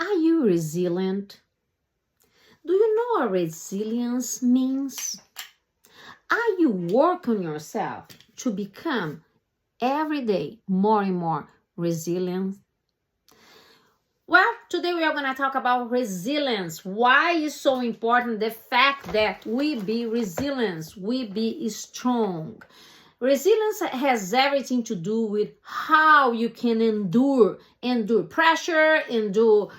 Are you resilient? Do you know what resilience means? Are you working on yourself to become every day more and more resilient? Well, today we are going to talk about resilience. Why is so important the fact that we be resilient, we be strong. Resilience has everything to do with how you can endure pressure, endure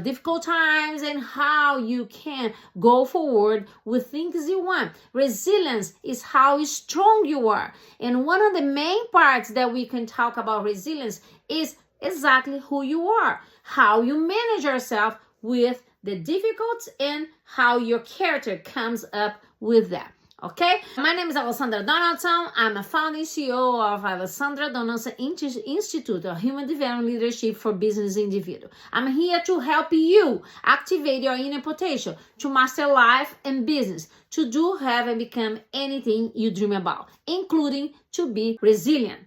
difficult times, and how you can go forward with things you want. Resilience is how strong you are. And one of the main parts that we can talk about resilience is exactly who you are, how you manage yourself with the difficulties, and how your character comes up with that. Okay, my name is Alessandra Donaldson. I'm a founding CEO of Alessandra Donaldson Institute of Human Development Leadership for Business Individual. I'm here to help you activate your inner potential to master life and business, to do, have, and become anything you dream about, including to be resilient.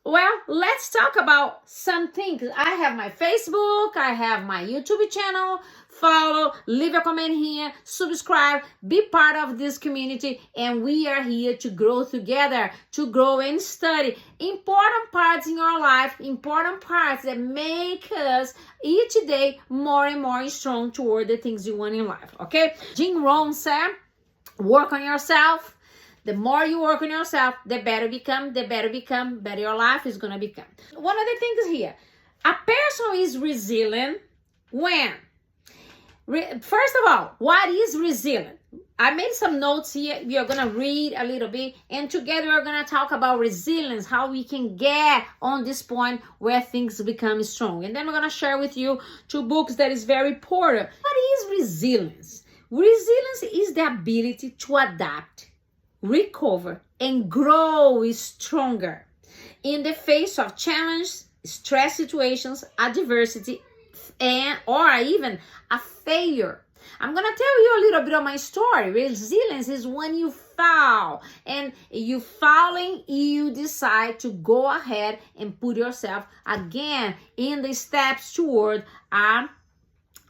Well, let's talk about some things. I have my Facebook, I have my YouTube channel. Follow, leave a comment here, subscribe, be part of this community, and we are here to grow together, to grow and study important parts in our life, important parts that make us each day more and more strong toward the things you want in life, okay? Jim Rohn said, work on yourself. The more you work on yourself, the better better your life is going to become. One of the things here, a person is resilient when? First of all, what is resilient? I made some notes here. We are going to read a little bit, and together we're going to talk about resilience, how we can get on this point where things become strong. And then we're going to share with you 2 books that is very important. What is resilience? Resilience is the ability to adapt, recover, and grow stronger in the face of challenge, stress situations, adversity, or even a failure. I'm going to tell you a little bit of my story. Resilience is when you fall, and you falling, you decide to go ahead and put yourself again in the steps toward a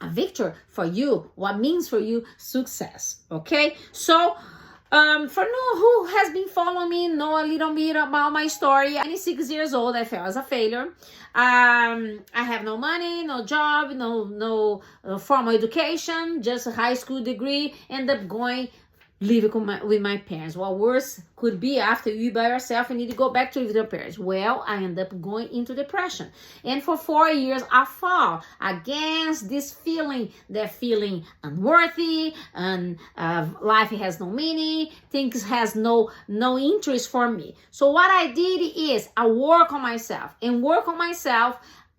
victory for you, what means for you success. Okay, so for who has been following me, know a little bit about my story. I'm 26 years old. I fell as a failure. I have no money, no job, no formal education, just a high school degree. End up living with my parents. What worse could be after you by yourself and need to go back to live with your parents? Well, I end up going into depression. And for 4 years, I fought against this feeling, that feeling unworthy, and life has no meaning, things has no interest for me. So what I did is I work on myself.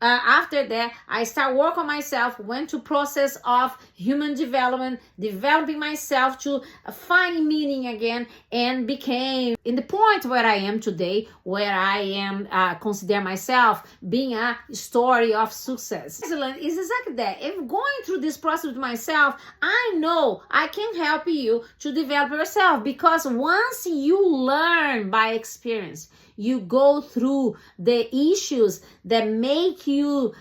After that, I start work on myself, went to process of human development, developing myself to find meaning again, and became in the point where I am today, where I am consider myself being a story of success. It's exactly that. If going through this process with myself, I know I can help you to develop yourself, because once you learn by experience, you go through the issues that make you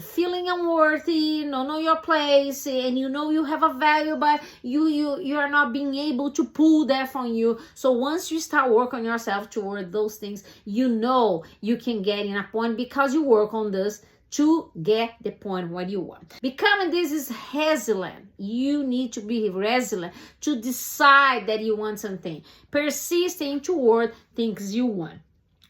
feeling unworthy, know your place, and you know you have a value, but you are not being able to pull that from you. So once you start working on yourself toward those things, you know you can get in a point because you work on this to get the point where you want. Becoming this is resilient. You need to be resilient to decide that you want something. Persisting toward things you want.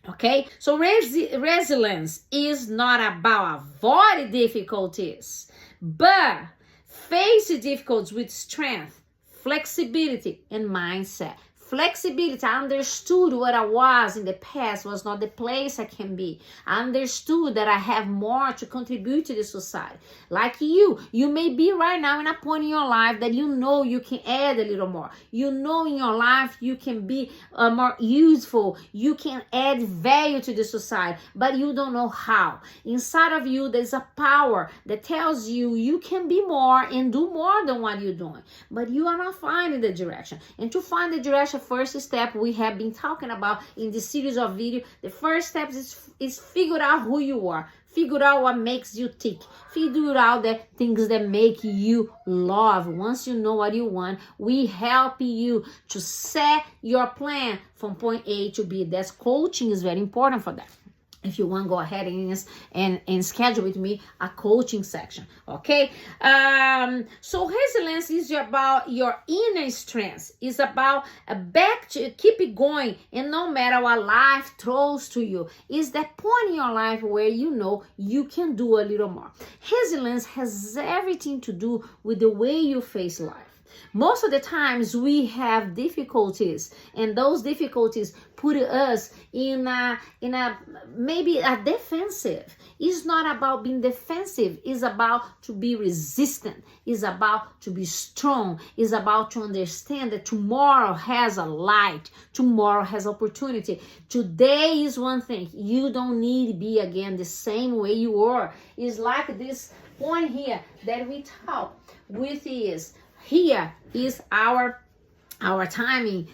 Okay? So resilience is not about avoiding difficulties, but face difficulties with strength, flexibility, and mindset. Flexibility, I understood what I was in the past was not the place I can be. I understood that I have more to contribute to the society. Like you may be right now in a point in your life that you know you can add a little more. You know in your life you can be more useful. You can add value to the society, but you don't know how. Inside of you, there's a power that tells you you can be more and do more than what you're doing, but you are not finding the direction. And to find the direction, first step we have been talking about in this series of video, the first step is figure out who you are. Figure out what makes you tick. Figure out the things that make you love. Once you know what you want, we help you to set your plan from point A to B. That's coaching is very important for that. If you want, go ahead and schedule with me a coaching section, okay? So resilience is about your inner strength. It's about back to keep it going, and no matter what life throws to you, is that point in your life where you know you can do a little more. Resilience has everything to do with the way you face life. Most of the times we have difficulties, and those difficulties put us in a maybe a defensive. It's not about being defensive. It's about to be resistant. It's about to be strong. It's about to understand that tomorrow has a light. Tomorrow has opportunity. Today is one thing. You don't need to be again the same way you were. It's like this point here that we talk with is. Here is our timing,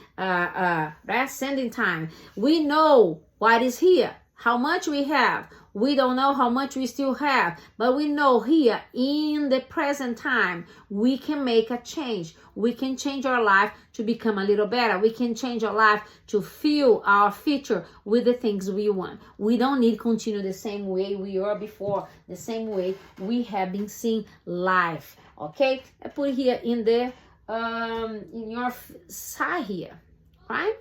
sending time. We know what is here, how much we have. We don't know how much we still have, but we know here in the present time, we can make a change. We can change our life to become a little better. We can change our life to fill our future with the things we want. We don't need to continue the same way we were before, the same way we have been seeing life. Okay, I put here in the in your side here, right?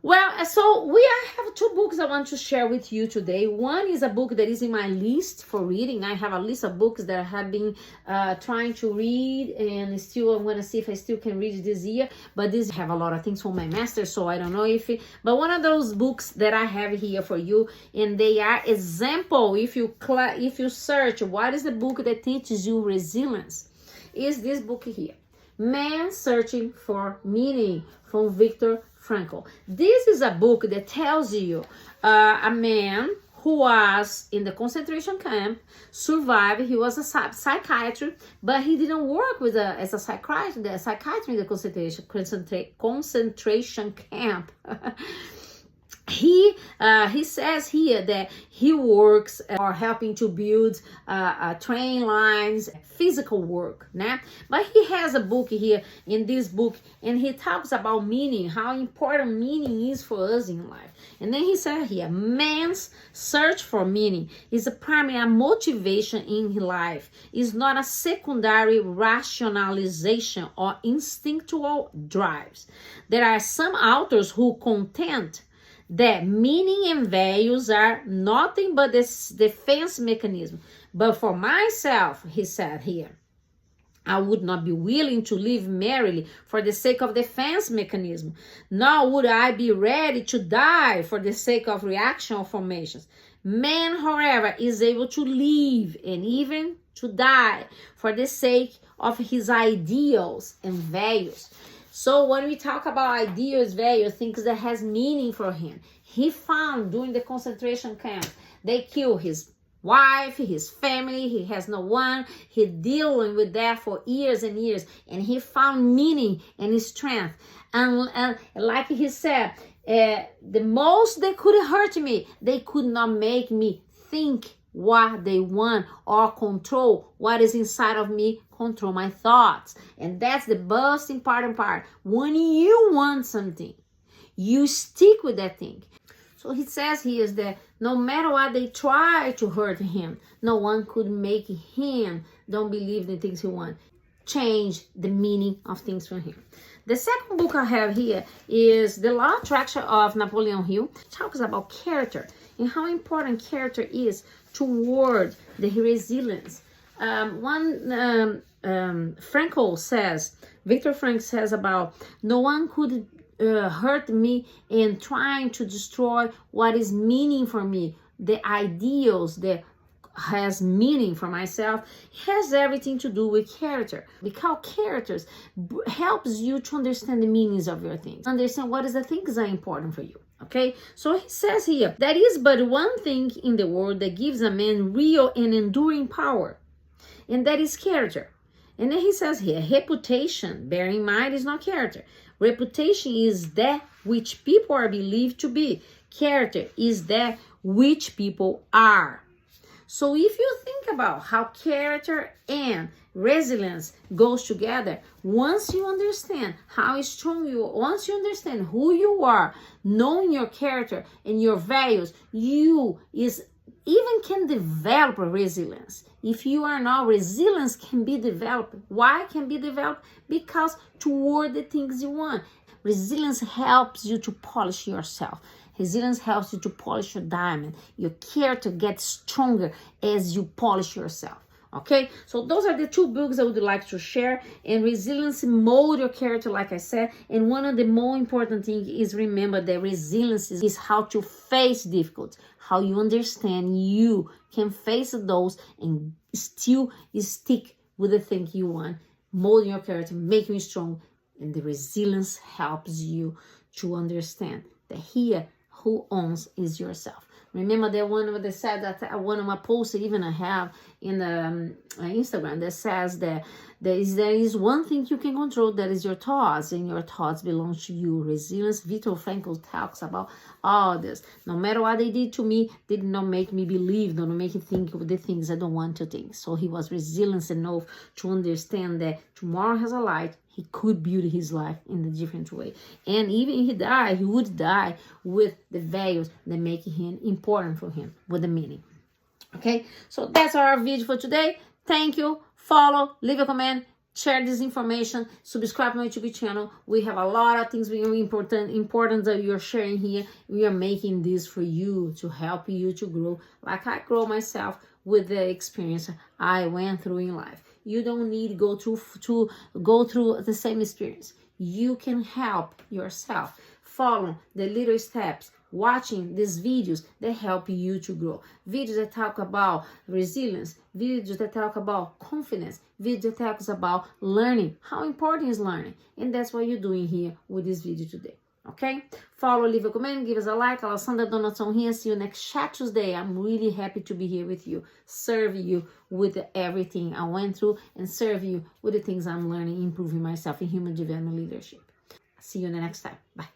Well, so I have two books I want to share with you today. One is a book that is in my list for reading. I have a list of books that I have been trying to read, and still I'm going to see if I still can read this year. But this have a lot of things from my master, so I don't know if it, but one of those books that I have here for you, and they are example. If you search what is the book that teaches you resilience, is this book here, Man Searching for Meaning, from Viktor Frankl. This is a book that tells you a man who was in the concentration camp, survived. He was a psychiatrist, but he didn't work with as a psychiatrist in the concentration camp. He says here that he works or helping to build train lines, physical work, né? But he has a book here, in this book, and he talks about meaning, how important meaning is for us in life. And then he said here, man's search for meaning is a primary motivation in his life. It's not a secondary rationalization or instinctual drives. There are some authors who contend that meaning and values are nothing but this defense mechanism. But for myself, he said here, I would not be willing to live merely for the sake of defense mechanism, nor would I be ready to die for the sake of reaction formations. Man, however, is able to live and even to die for the sake of his ideals and values. So when we talk about ideas, values, things that has meaning for him, he found during the concentration camp, they killed his wife, his family, he has no one, he dealing with that for years and years, and he found meaning and strength. And like he said, the most they could hurt me, they could not make me think what they want or control what is inside of me, control my thoughts. And that's the most important part. When you want something, you stick with that thing. So he says here is that no matter what they try to hurt him, no one could make him don't believe the things he wants. Change the meaning of things for him. The second book I have here is The Law of Attraction of Napoleon Hill. It talks about character and how important character is toward the resilience. Frankl says, Viktor Frankl says about, no one could hurt me in trying to destroy what is meaning for me, the ideals that has meaning for myself. It has everything to do with character, because characters helps you to understand the meanings of your things, understand what is the things that are important for you. Okay, so he says here, there is but one thing in the world that gives a man real and enduring power, and that is character. And then he says here, reputation, bear in mind, is not character. Reputation is that which people are believed to be. Character is that which people are. So if you think about how character and resilience goes together, once you understand how strong you are, once you understand who you are, knowing your character and your values, you even can develop resilience. If you are not, resilience can be developed. Why can be developed? Because toward the things you want. Resilience helps you to polish yourself. Resilience helps you to polish your diamond. Your character gets stronger as you polish yourself. Okay, so those are the two books I would like to share. And resilience mold your character, like I said. And one of the more important things is remember that resilience is how to face difficulties, how you understand you can face those and still stick with the thing you want, molding your character, making you strong. And the resilience helps you to understand that here, who owns is yourself. Remember that one of the said that one of my posts even I have in the Instagram that says that there is one thing you can control, that is your thoughts, and your thoughts belong to you. Resilience. Viktor Frankl talks about all this. No matter what they did to me, they did not make me believe, don't make me think of the things I don't want to think. So he was resilient enough to understand that tomorrow has a light. He could build his life in a different way. And even if he died, he would die with the values that make him important for him, with the meaning. Okay, so that's our video for today. Thank you. Follow, leave a comment, share this information, subscribe to my YouTube channel. We have a lot of things very important that you're sharing here. We are making this for you, to help you to grow like I grow myself with the experience I went through in life. You don't need to go through the same experience. You can help yourself. Follow the little steps, watching these videos that help you to grow. Videos that talk about resilience, videos that talk about confidence, videos that talks about learning. How important is learning? And that's what you're doing here with this video today. Okay? Follow, leave a comment, give us a like. Alessandra, Donaldson here. See you next CHATuesday. I'm really happy to be here with you, serve you with everything I went through, and serve you with the things I'm learning, improving myself in human development leadership. See you in the next time. Bye.